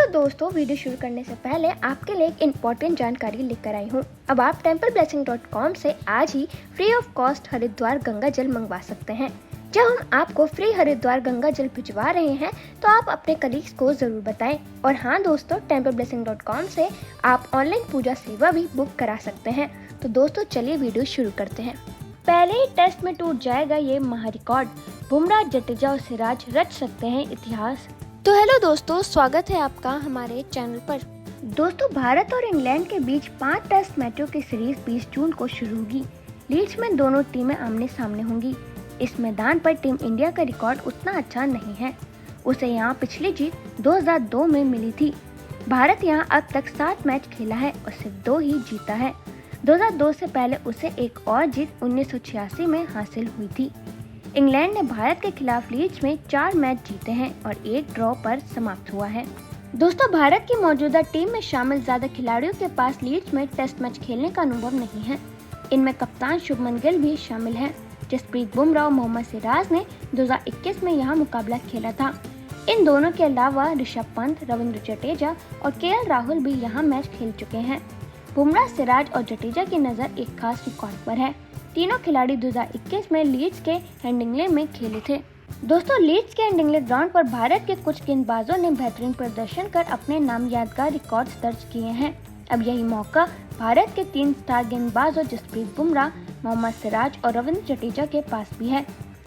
तो दोस्तों, वीडियो शुरू करने से पहले आपके लिए एक इम्पोर्टेंट जानकारी लेकर आई हूँ। अब आप templeblessing.com से आज ही free of cost Haridwar Ganga जल मंगवा सकते हैं। जब हम आपको फ्री हरिद्वार गंगा जल भिजवा रहे हैं तो आप अपने कलीग्स को जरूर बताएं। और हाँ दोस्तों, templeblessing.com से आप ऑनलाइन पूजा सेवा भी बुक करा सकते हैं। तो दोस्तों चलिए वीडियो शुरू करते हैं। पहले ही टेस्ट में टूट जाएगा ये महारिकॉर्ड, बुमराह, जडेजा और सिराज रच सकते हैं इतिहास। तो हेलो दोस्तों, स्वागत है आपका हमारे चैनल पर। दोस्तों, भारत और इंग्लैंड के बीच 5 टेस्ट मैचों की सीरीज 20 जून को शुरू होगी। लीड्स में दोनों टीमें आमने सामने होंगी। इस मैदान पर टीम इंडिया का रिकॉर्ड उतना अच्छा नहीं है। उसे यहाँ पिछली जीत 2002 में मिली थी। भारत यहाँ अब तक 7 मैच खेला है और सिर्फ 2 ही जीता है। 2002 से पहले उसे एक और जीत 1986 में हासिल हुई थी। इंग्लैंड ने भारत के खिलाफ लीड्स में 4 मैच जीते हैं और 1 ड्रॉ पर समाप्त हुआ है। दोस्तों, भारत की मौजूदा टीम में शामिल ज्यादा खिलाड़ियों के पास लीड्स में टेस्ट मैच खेलने का अनुभव नहीं है। इनमें कप्तान शुभमन गिल भी शामिल है। जसप्रीत बुमराह और मोहम्मद सिराज ने 2021 में यहाँ मुकाबला खेला था। इन दोनों के अलावा ऋषभ पंत, रविंद्र जडेजा और केएल राहुल भी यहाँ मैच खेल चुके हैं। बुमराह, सिराज और जडेजा की नज़र एक खास रिकॉर्ड पर है। तीनों खिलाड़ी 2021 में लीड्स के हेडिंग्ले में खेले थे। दोस्तों, लीड्स के हेडिंग्ले ग्राउंड पर भारत के कुछ गेंदबाजों ने बेहतरीन प्रदर्शन कर अपने नाम यादगार रिकॉर्ड्स दर्ज किए हैं। अब यही मौका भारत के 3 स्टार गेंदबाजों जसप्रीत बुमराह, मोहम्मद सिराज और रविंद्र जडेजा के पास भी है।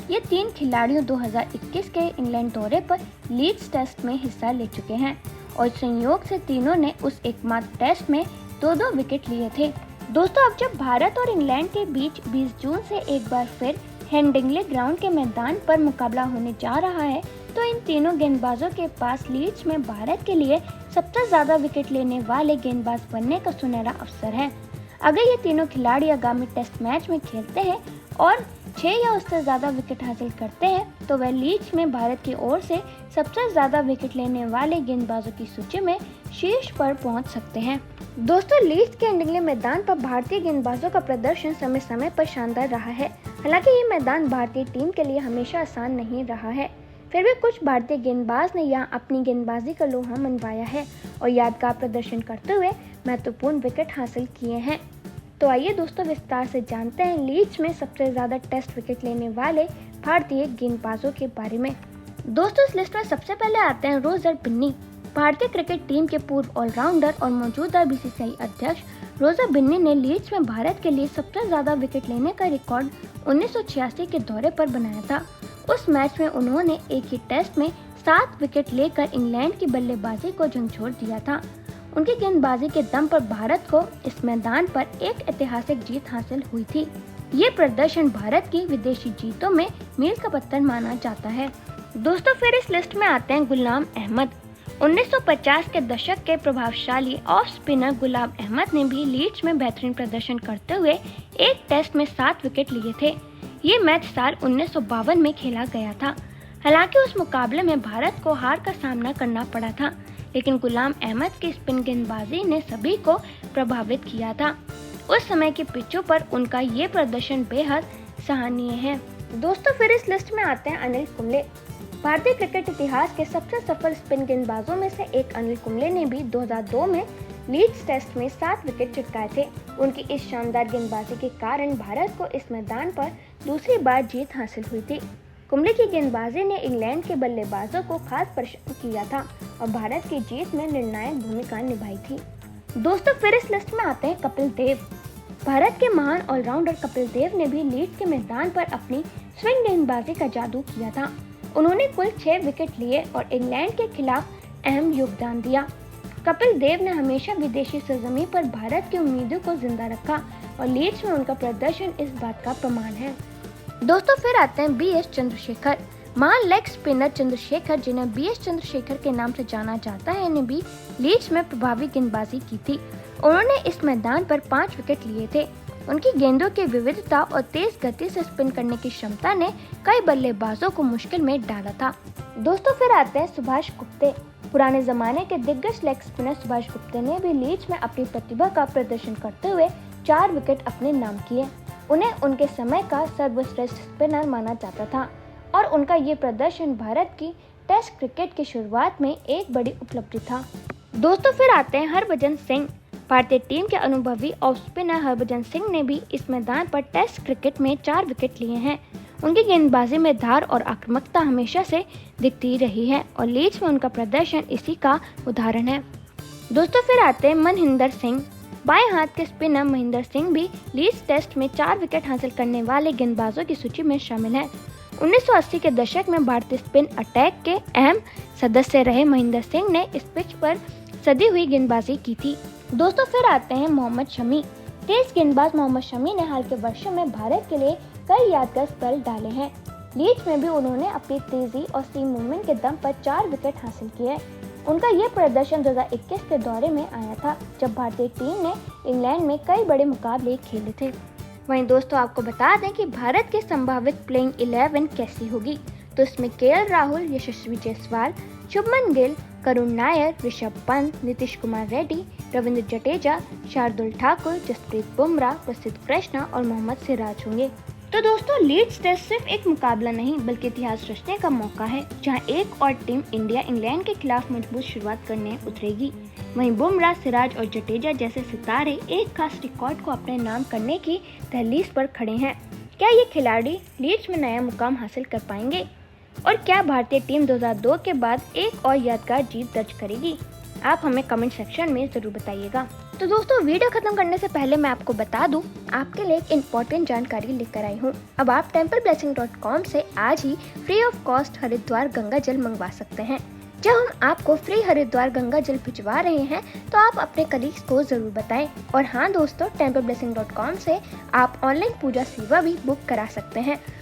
ये 3 खिलाड़ियों 2021 के इंग्लैंड दौरे पर लीड्स टेस्ट में हिस्सा ले चुके हैं और संयोग से तीनों ने उस एकमात्र टेस्ट में 2-2 विकेट लिए थे। दोस्तों, अब जब भारत और इंग्लैंड के बीच 20 जून से एक बार फिर हेडिंग्ले ग्राउंड के मैदान पर मुकाबला होने जा रहा है, तो इन तीनों गेंदबाजों के पास लीड्स में भारत के लिए सबसे ज्यादा विकेट लेने वाले गेंदबाज बनने का सुनहरा अवसर है। अगर ये तीनों खिलाड़ी आगामी टेस्ट मैच में खेलते हैं और 6 या उससे ज्यादा विकेट हासिल करते हैं तो वह लीड्स में भारत की ओर से सबसे ज्यादा विकेट लेने वाले गेंदबाजों की सूची में शीर्ष पर पहुंच सकते हैं। दोस्तों, लीड्स के हेडिंग्ले मैदान पर भारतीय गेंदबाजों का प्रदर्शन समय समय पर शानदार रहा है। हालांकि ये मैदान भारतीय टीम के लिए हमेशा आसान नहीं रहा है, फिर भी कुछ भारतीय गेंदबाज ने यहाँ अपनी गेंदबाजी का लोहा मनवाया है और यादगार प्रदर्शन करते हुए महत्वपूर्ण विकेट हासिल किए हैं। तो आइए दोस्तों, विस्तार से जानते हैं लीड्स में सबसे ज्यादा टेस्ट विकेट लेने वाले भारतीय गेंदबाजों के बारे में। दोस्तों, इस लिस्ट में सबसे पहले आते हैं रोजर बिन्नी। भारतीय क्रिकेट टीम के पूर्व ऑलराउंडर और मौजूदा बीसीसीआई अध्यक्ष रोजर बिन्नी ने लीड्स में भारत के लिए सबसे ज्यादा विकेट लेने का रिकॉर्ड 1986 के दौरे पर बनाया था। उस मैच में उन्होंने एक ही टेस्ट में 7 विकेट लेकर इंग्लैंड की बल्लेबाजी को झंझोर दिया था। उनकी गेंदबाजी के दम पर भारत को इस मैदान पर एक ऐतिहासिक जीत हासिल हुई थी। ये प्रदर्शन भारत की विदेशी जीतों में मील का पत्थर माना जाता है। दोस्तों, फिर इस लिस्ट में आते हैं गुलाम अहमद। 1950 के दशक के प्रभावशाली ऑफ स्पिनर गुलाम अहमद ने भी लीड्स में बेहतरीन प्रदर्शन करते हुए एक टेस्ट में 7 विकेट लिए थे। ये मैच साल 1952 में खेला गया था। हालांकि उस मुकाबले में भारत को हार का सामना करना पड़ा था, लेकिन गुलाम अहमद की स्पिन गेंदबाजी ने सभी को प्रभावित किया था। उस समय की पिचों पर उनका ये प्रदर्शन बेहद सराहनीय है। दोस्तों, फिर इस लिस्ट में आते हैं अनिल कुंबले। भारतीय क्रिकेट इतिहास के सबसे सफल स्पिन गेंदबाजों में से एक अनिल कुंबले ने भी 2002 में लीड्स टेस्ट में 7 विकेट चटकाए थे। उनकी इस शानदार गेंदबाजी के कारण भारत को इस मैदान पर दूसरी बार जीत हासिल हुई थी। कुंबले की गेंदबाजी ने इंग्लैंड के बल्लेबाजों को खास परेशान किया था और भारत की जीत में निर्णायक भूमिका निभाई थी। दोस्तों, फिर इस लिस्ट में आते हैं कपिल देव। भारत के महान ऑलराउंडर कपिल देव ने भी लीड्स के मैदान पर अपनी स्विंग गेंदबाजी का जादू किया था। उन्होंने कुल 6 विकेट लिए और इंग्लैंड के खिलाफ अहम योगदान दिया। कपिल देव ने हमेशा विदेशी सरजमीं पर भारत की उम्मीदों को जिंदा रखा और लीड्स में उनका प्रदर्शन इस बात का प्रमाण है। दोस्तों, फिर आते हैं बीएस चंद्रशेखर। महान लेग स्पिनर चंद्रशेखर, जिन्हें बीएस चंद्रशेखर के नाम से जाना जाता है, ने भी लीड्स में प्रभावी गेंदबाजी की थी। उन्होंने इस मैदान पर 5 विकेट लिए थे। उनकी गेंदों की विविधता और तेज गति से स्पिन करने की क्षमता ने कई बल्लेबाजों को मुश्किल में डाला था। दोस्तों, फिर आते हैं सुभाष गुप्ते। पुराने जमाने के दिग्गज लेग स्पिनर सुभाष गुप्ते ने भी लीड्स में अपनी प्रतिभा का प्रदर्शन करते हुए 4 विकेट अपने नाम किए। उन्हें उनके समय का सर्वश्रेष्ठ स्पिनर माना जाता था और उनका ये प्रदर्शन भारत की टेस्ट क्रिकेट की शुरुआत में एक बड़ी उपलब्धि था। दोस्तों फिर आते हैं हरभजन सिंह। भारतीय टीम के अनुभवी ऑफ स्पिनर हरभजन सिंह ने भी इस मैदान पर टेस्ट क्रिकेट में 4 विकेट लिए हैं। उनकी गेंदबाजी में धार और आक्रामकता हमेशा से दिखती रही है और लीड्स में उनका प्रदर्शन इसी का उदाहरण है। दोस्तों फिर आते हैं महेंद्र सिंह। बाएं हाथ के स्पिनर महेंद्र सिंह भी लीड्स टेस्ट में 4 विकेट हासिल करने वाले गेंदबाजों की सूची में शामिल हैं। 1980 के दशक में भारतीय स्पिन अटैक के अहम सदस्य रहे महेंद्र सिंह ने इस पिच पर सदी हुई गेंदबाजी की थी। दोस्तों फिर आते हैं मोहम्मद शमी। तेज गेंदबाज मोहम्मद शमी ने हाल के वर्षों में भारत के लिए कई यादगार स्पेल डाले हैं। लीड्स में भी उन्होंने अपनी तेजी और सीम मूवमेंट के दम पर 4 विकेट हासिल किए। उनका ये प्रदर्शन 2021 के दौरे में आया था, जब भारतीय टीम ने इंग्लैंड में कई बड़े मुकाबले खेले थे। वहीं दोस्तों आपको बता दें कि भारत की संभावित प्लेइंग 11 कैसी होगी, तो इसमें केएल राहुल, यशस्वी जायसवाल, शुभमन गिल, करुण नायर, ऋषभ पंत, नीतीश कुमार रेड्डी, रविंद्र जडेजा, शार्दुल ठाकुर, जसप्रीत बुमराह, प्रसिद्ध कृष्णा और मोहम्मद सिराज होंगे। तो दोस्तों लीड्स टेस्ट सिर्फ एक मुकाबला नहीं बल्कि इतिहास रचने का मौका है, जहां एक और टीम इंडिया इंग्लैंड के खिलाफ मजबूत शुरुआत करने उतरेगी। वहीं बुमराह, सिराज और जडेजा जैसे सितारे एक खास रिकॉर्ड को अपने नाम करने की दहलीज पर खड़े हैं। क्या ये खिलाड़ी लीड्स में नया मुकाम हासिल कर पाएंगे और क्या भारतीय टीम 2002 के बाद एक और यादगार जीत दर्ज करेगी? आप हमें कमेंट सेक्शन में जरूर बताइएगा। तो दोस्तों वीडियो खत्म करने से पहले मैं आपको बता दूं, आपके लिए एक इम्पोर्टेंट जानकारी लेकर आई हूं। अब आप templeblessing.com से आज ही free of cost Haridwar Ganga जल मंगवा सकते हैं। जब हम आपको फ्री हरिद्वार गंगा जल भिजवा रहे हैं तो आप अपने कलीग्स को जरूर बताएं। और हाँ दोस्तों, templeblessing.com से आप ऑनलाइन पूजा सेवा भी बुक करा सकते हैं।